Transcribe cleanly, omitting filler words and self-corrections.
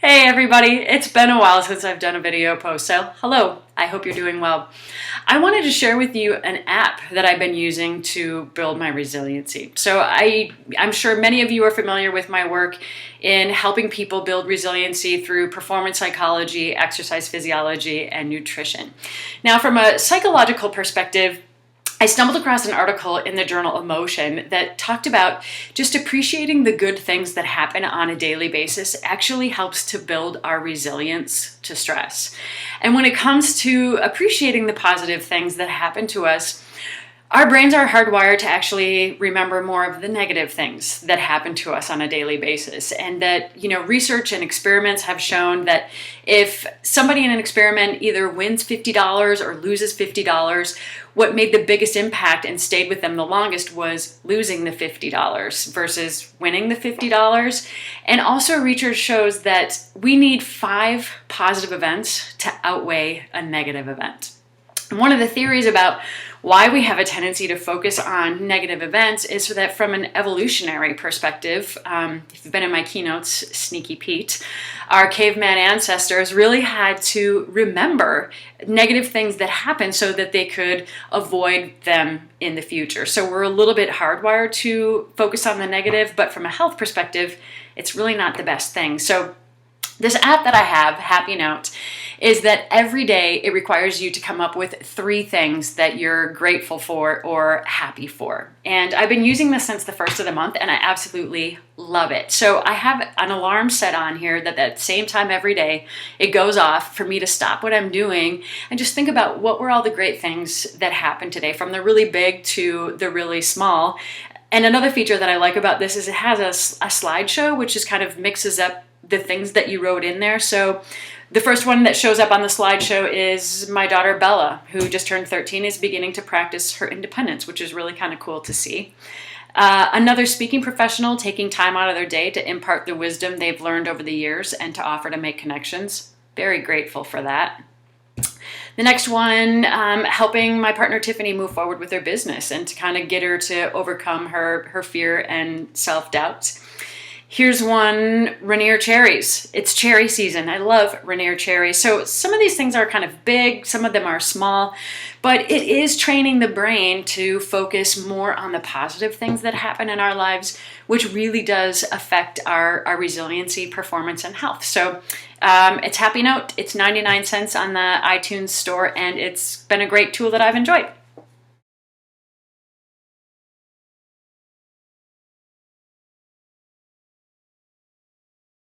Hey everybody, it's been a while since I've done a video post, so hello, I hope you're doing well. I wanted to share with you an app that I've been using to build my resiliency. So I'm sure many of you are familiar with my work in helping people build resiliency through performance psychology, exercise physiology, and nutrition. Now, from a psychological perspective, I stumbled across an article in the journal Emotion that talked about just appreciating the good things that happen on a daily basis actually helps to build our resilience to stress. And when it comes to appreciating the positive things that happen to us, our brains are hardwired to actually remember more of the negative things that happen to us on a daily basis. And that, research and experiments have shown that if somebody in an experiment either wins $50 or loses $50, what made the biggest impact and stayed with them the longest was losing the $50 versus winning the $50. And also research shows that we need 5 positive events to outweigh a negative event. One of the theories about why we have a tendency to focus on negative events is so that from an evolutionary perspective, if you've been in my keynotes, Sneaky Pete, our caveman ancestors really had to remember negative things that happened so that they could avoid them in the future. So we're a little bit hardwired to focus on the negative, but from a health perspective, it's really not the best thing. So this app that I have, Happy Note, is that every day it requires you to come up with 3 things that you're grateful for or happy for. And I've been using this since the first of the month and I absolutely love it. So I have an alarm set on here that at the same time every day it goes off for me to stop what I'm doing and just think about what were all the great things that happened today, from the really big to the really small. And another feature that I like about this is it has a slideshow, which just kind of mixes up the things that you wrote in there. So the first one that shows up on the slideshow is my daughter Bella, who just turned 13, is beginning to practice her independence, which is really kind of cool to see. Another speaking professional taking time out of their day to impart the wisdom they've learned over the years and to offer to make connections. Very grateful for that. The next one, helping my partner Tiffany move forward with her business and to kind of get her to overcome her fear and self-doubt. Here's one, Rainier cherries. It's cherry season. I love Rainier cherries. So some of these things are kind of big, some of them are small, but it is training the brain to focus more on the positive things that happen in our lives, which really does affect our resiliency, performance, and health. So it's Happy Note. It's 99 cents on the iTunes store, and it's been a great tool that I've enjoyed.